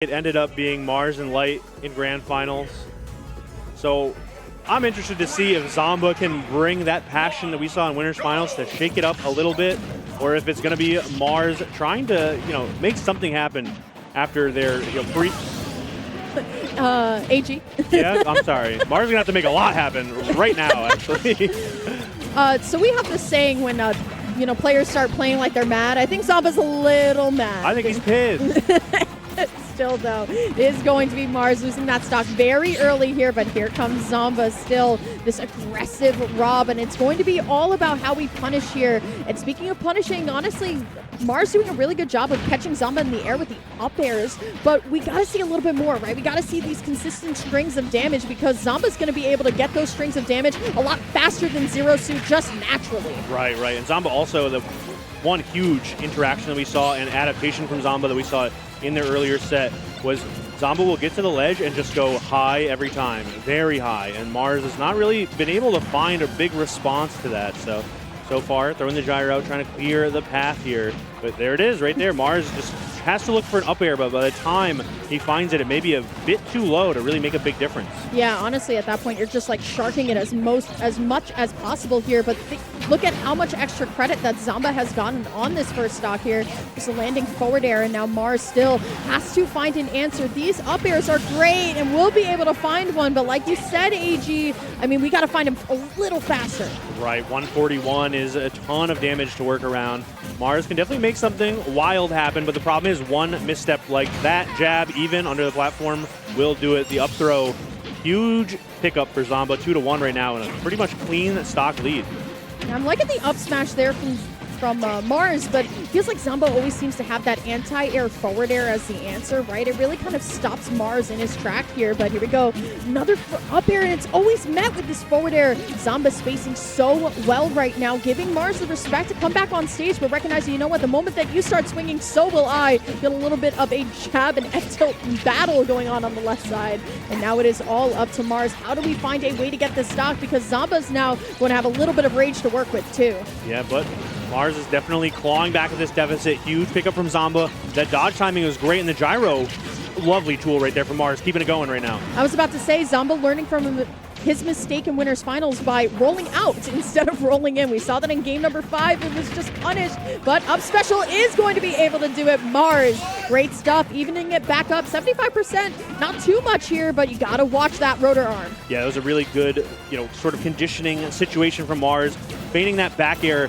It ended up being Mars and Light in grand finals. So I'm interested to see if Zomba can bring that passion that we saw in winners finals to shake it up a little bit, or if it's going to be Mars trying to, make something happen after their brief. AG. Yeah, I'm sorry. Mars is going to have to make a lot happen right now, actually. So we have this saying when players start playing like they're mad. I think Zomba's a little mad. I think he's pissed. Still, though, it is going to be Mars losing that stock very early here, but here comes Zomba, still this aggressive Rob, and it's going to be all about how we punish here. And speaking of punishing, honestly, Mars doing a really good job of catching Zomba in the air with the up airs, but we got to see a little bit more, right? We got to see these consistent strings of damage because Zomba's going to be able to get those strings of damage a lot faster than Zero Suit just naturally. Right. And Zomba also, the one huge interaction that we saw and adaptation from Zomba that we saw in their earlier set was Zomba will get to the ledge and just go high every time, very high, and Mars has not really been able to find a big response to that. So far, throwing the gyro, trying to clear the path here. But there it is right there. Mars just has to look for an up air, but by the time he finds it, it may be a bit too low to really make a big difference. Yeah, honestly, at that point, you're just like sharking it as much as possible here. But look at how much extra credit that Zomba has gotten on this first stock here. Just a landing forward air, and now Mars still has to find an answer. These up airs are great, and we'll be able to find one. But like you said, AG, I mean, we got to find him a little faster. Right, 141 is a ton of damage to work around. Mars can definitely make something wild happen, but the problem is one misstep like that jab, even under the platform, will do it. The up throw, huge pickup for Zomba, 2-1 right now, and a pretty much clean stock lead. I'm liking the up smash there from Mars, but it feels like Zomba always seems to have that anti-air forward air as the answer, right? It really kind of stops Mars in his track here, but here we go. Another up air, and it's always met with this forward air. Zomba spacing so well right now, giving Mars the respect to come back on stage, but recognizing, the moment that you start swinging, so will I. Feel a little bit of a jab and F-tilt battle going on the left side, and now it is all up to Mars. How do we find a way to get this stock? Because Zomba's now going to have a little bit of rage to work with, too. Yeah, but Mars is definitely clawing back at this deficit. Huge pickup from Zomba. That dodge timing was great, and the gyro, lovely tool right there from Mars, keeping it going right now. I was about to say, Zomba learning from his mistake in winners finals by rolling out instead of rolling in. We saw that in game number 5. It was just punished, but up special is going to be able to do it. Mars, great stuff, evening it back up 75%. Not too much here, but you got to watch that rotor arm. Yeah, it was a really good, sort of conditioning situation from Mars, feigning that back air,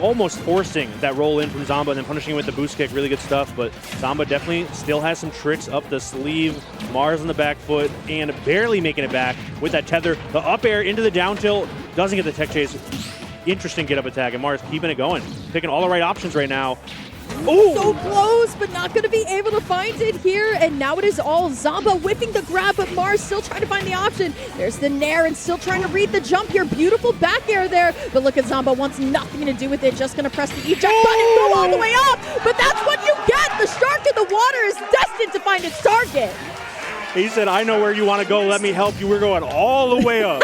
almost forcing that roll in from Zomba and then punishing him with the boost kick. Really good stuff, but Zomba definitely still has some tricks up the sleeve. Mars on the back foot and barely making it back with that tether. The up air into the down tilt, doesn't get the tech chase. Interesting get up attack, and Mars keeping it going. Picking all the right options right now. Ooh. So close, but not going to be able to find it here. And now it is all Zomba whipping the grab, but Mars still trying to find the option. There's the nair and still trying to read the jump here. Beautiful back air there. But look at Zomba, wants nothing to do with it. Just going to press the eject button and go all the way up. But that's what you get. The shark in the water is destined to find its target. He said, I know where you want to go. Let me help you. We're going all the way up.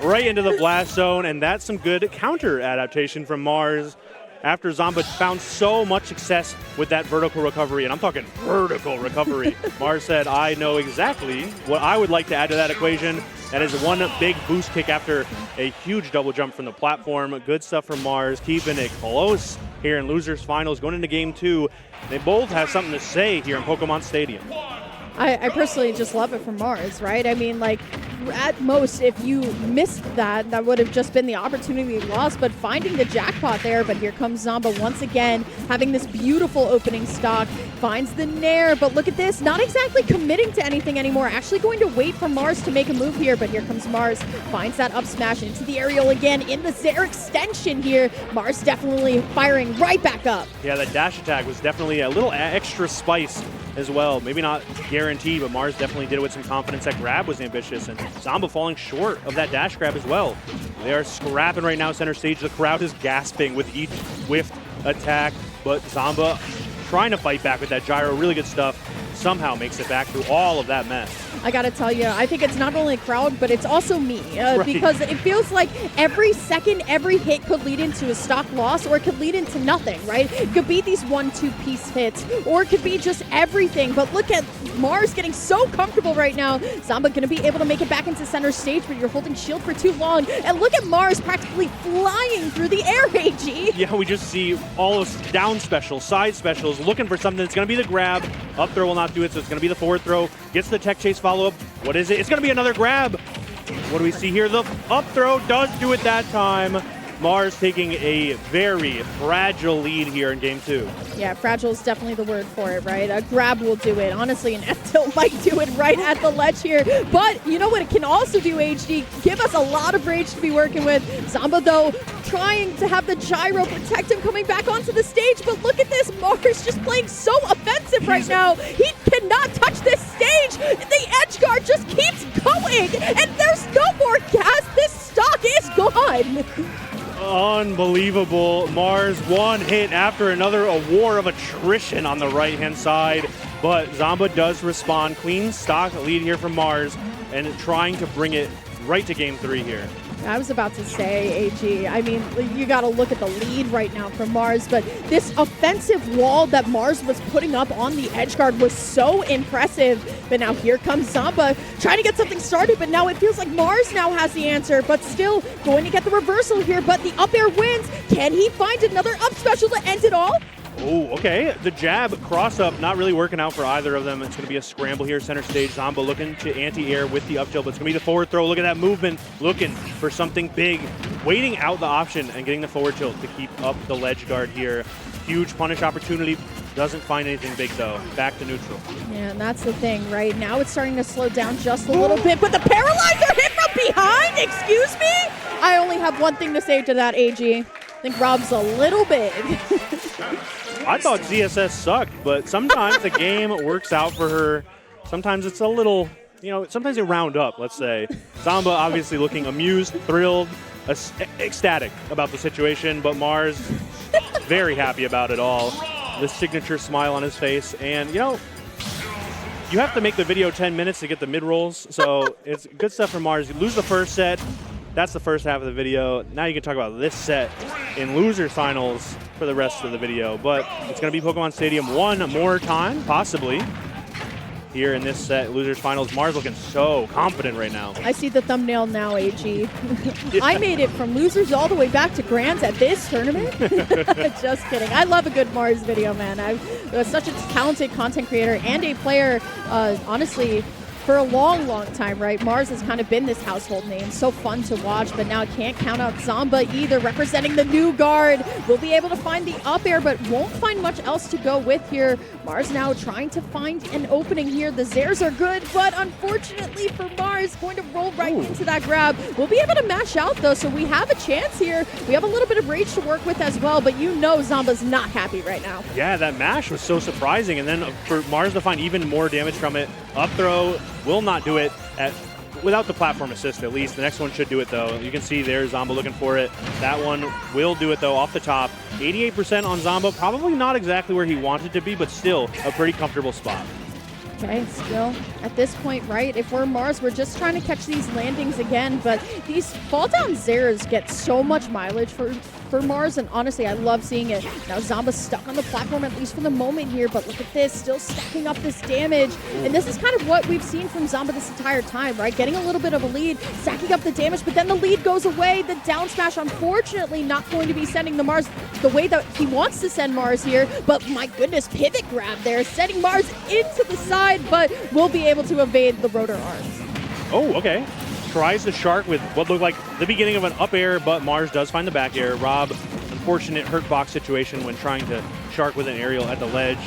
Right into the blast zone. And that's some good counter adaptation from Mars. After Zomba found so much success with that vertical recovery, and I'm talking vertical recovery, Mars said, I know exactly what I would like to add to that equation. That is one big boost kick after a huge double jump from the platform. Good stuff from Mars, keeping it close here in losers finals. Going into game 2, they both have something to say here in Pokemon Stadium. I personally just love it from Mars, right? I mean, like, at most, if you missed that would have just been the opportunity lost, but finding the jackpot there. But here comes Zomba once again, having this beautiful opening stock, finds the nair, but look at this, not exactly committing to anything anymore, actually going to wait for Mars to make a move here, but here comes Mars, finds that up smash into the aerial again, in the Zair extension here. Mars definitely firing right back up. Yeah, that dash attack was definitely a little extra spice as well. Maybe not guaranteed, but Mars definitely did it with some confidence. That grab was ambitious, and Zomba falling short of that dash grab as well. They are scrapping right now center stage. The crowd is gasping with each whiffed attack, but Zomba trying to fight back with that gyro. Really good stuff. Somehow makes it back through all of that mess. I gotta tell you, I think it's not only a crowd, but it's also me. Right. Because it feels like every second, every hit could lead into a stock loss, or it could lead into nothing, right? It could be these 1-2 piece hits, or it could be just everything. But look at Mars getting so comfortable right now. Zomba gonna be able to make it back into center stage, but you're holding shield for too long. And look at Mars practically flying through the air, AG. Yeah, we just see all of down specials, side specials, looking for something. It's going to be the grab. Up throw will not do it, so it's going to be the forward throw. Gets the tech chase follow-up. What is it? It's going to be another grab. What do we see here? The up throw does do it that time. Mars taking a very fragile lead here in game 2. Yeah, fragile is definitely the word for it, right? A grab will do it. Honestly, an F-tilt might do it right at the ledge here. But you know what it can also do, HD? Give us a lot of rage to be working with. Zomba, though, trying to have the gyro protect him coming back onto the stage. But look at this. Mars just playing so offensive right now. He cannot touch this stage. The edge guard just keeps going. And there's no more gas. This stock is gone. Unbelievable. Mars one hit after another, a war of attrition on the right-hand side. But Zomba does respond. Clean stock lead here from Mars and trying to bring it right to game 3 here. I was about to say, AG, I mean, you got to look at the lead right now from Mars, but this offensive wall that Mars was putting up on the edge guard was so impressive. But now here comes Zomba trying to get something started, but now it feels like Mars now has the answer, but still going to get the reversal here, but the up air wins. Can he find another up special to end it all? Oh, okay. The jab cross up not really working out for either of them. It's going to be a scramble here, center stage. Zomba looking to anti-air with the up tilt, but it's going to be the forward throw. Look at that movement, looking for something big, waiting out the option and getting the forward tilt to keep up the ledge guard here. Huge punish opportunity. Doesn't find anything big though. Back to neutral. Yeah, and that's the thing, right? Now it's starting to slow down just a little bit, but the paralyzer hit from behind? Excuse me? I only have one thing to say to that, AG. I think Rob's a little big. I thought ZSS sucked, but sometimes the game works out for her. Sometimes it's a little, sometimes they round up, let's say. Zomba obviously looking amused, thrilled, ecstatic about the situation, but Mars very happy about it all. The signature smile on his face, and you have to make the video 10 minutes to get the mid-rolls, so it's good stuff from Mars. You lose the first set. That's the first half of the video. Now you can talk about this set in losers finals for the rest of the video. But it's going to be Pokemon Stadium one more time, possibly. Here in this set, losers finals. Mars looking so confident right now. I see the thumbnail now, AG. I made it from losers all the way back to grands at this tournament. Just kidding. I love a good Mars video, man. I'm such a talented content creator and a player, honestly, for a long, long time, right? Mars has kind of been this household name. So fun to watch, but now can't count out Zomba either, representing the new guard. Will be able to find the up air, but won't find much else to go with here. Mars now trying to find an opening here. The Zares are good, but unfortunately for Mars, going to roll right into that grab. We'll be able to mash out, though, so we have a chance here. We have a little bit of rage to work with as well, but Zomba's not happy right now. Yeah, that mash was so surprising, and then for Mars to find even more damage from it. Up throw will not do it without the platform assist, at least. The next one should do it, though. You can see there Zomba looking for it. That one will do it, though, off the top. 88% on Zomba. Probably not exactly where he wanted to be, but still a pretty comfortable spot. Okay, still at this point, right? If we're Mars, we're just trying to catch these landings again, but these fall down Zares get so much mileage for Mars, and honestly, I love seeing it. Now Zomba's stuck on the platform, at least for the moment here, but look at this, still stacking up this damage. And this is kind of what we've seen from Zomba this entire time, right? Getting a little bit of a lead, stacking up the damage, but then the lead goes away. The down smash, unfortunately, not going to be sending the Mars the way that he wants to send Mars here, but my goodness, pivot grab there, sending Mars into the side, but will be able to evade the rotor arms. Oh, okay. Tries the shark with what looked like the beginning of an up air, but Mars does find the back air. R.O.B, unfortunate hurt box situation when trying to shark with an aerial at the ledge.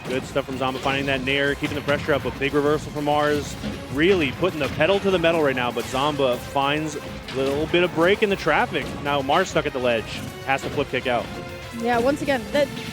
Good stuff from Zomba, finding that nair, keeping the pressure up. A big reversal from Mars. Really putting the pedal to the metal right now, but Zomba finds a little bit of break in the traffic. Now Mars stuck at the ledge. Has to flip kick out. Yeah, once again,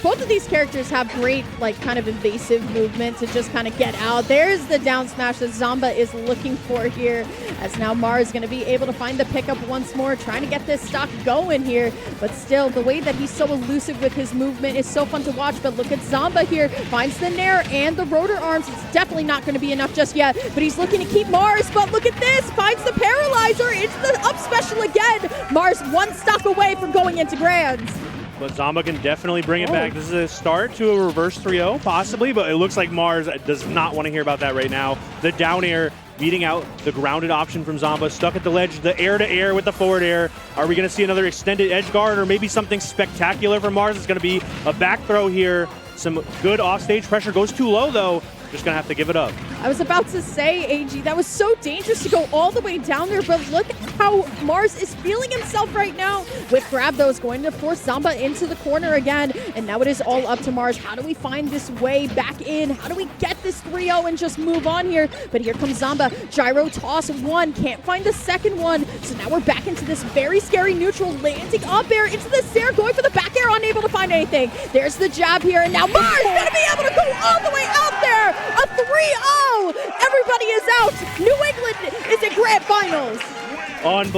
both of these characters have great, like, kind of invasive movement to just kind of get out. There's the down smash that Zomba is looking for here, as now Mars is going to be able to find the pickup once more, trying to get this stock going here. But still, the way that he's so elusive with his movement is so fun to watch. But look at Zomba here, finds the Nair and the rotor arms. It's definitely not going to be enough just yet, but he's looking to keep Mars. But look at this, finds the paralyzer. It's the up special again. Mars one stock away from going into grands. But Zomba can definitely bring it back. This is a start to a reverse 3-0, possibly, but it looks like Mars does not want to hear about that right now. The down air beating out the grounded option from Zomba, stuck at the ledge, the air-to-air with the forward air. Are we going to see another extended edge guard or maybe something spectacular from Mars? It's going to be a back throw here. Some good offstage pressure. Goes too low, though. Just going to have to give it up. I was about to say, AG, that was so dangerous to go all the way down there, but look how Mars is feeling himself right now. With grab, though, is going to force Zomba into the corner again, and now it is all up to Mars. How do we find this way back in? How do we get this 3-0 and just move on here? But here comes Zomba. Gyro toss one, can't find the second one. So now we're back into this very scary neutral, landing up air into the Sair, going for the back air, unable to find anything. There's the jab here, and now Mars is going to be able to go all the way out there. A 3-0! Everybody is out! New England is in grand finals! Unbelievable.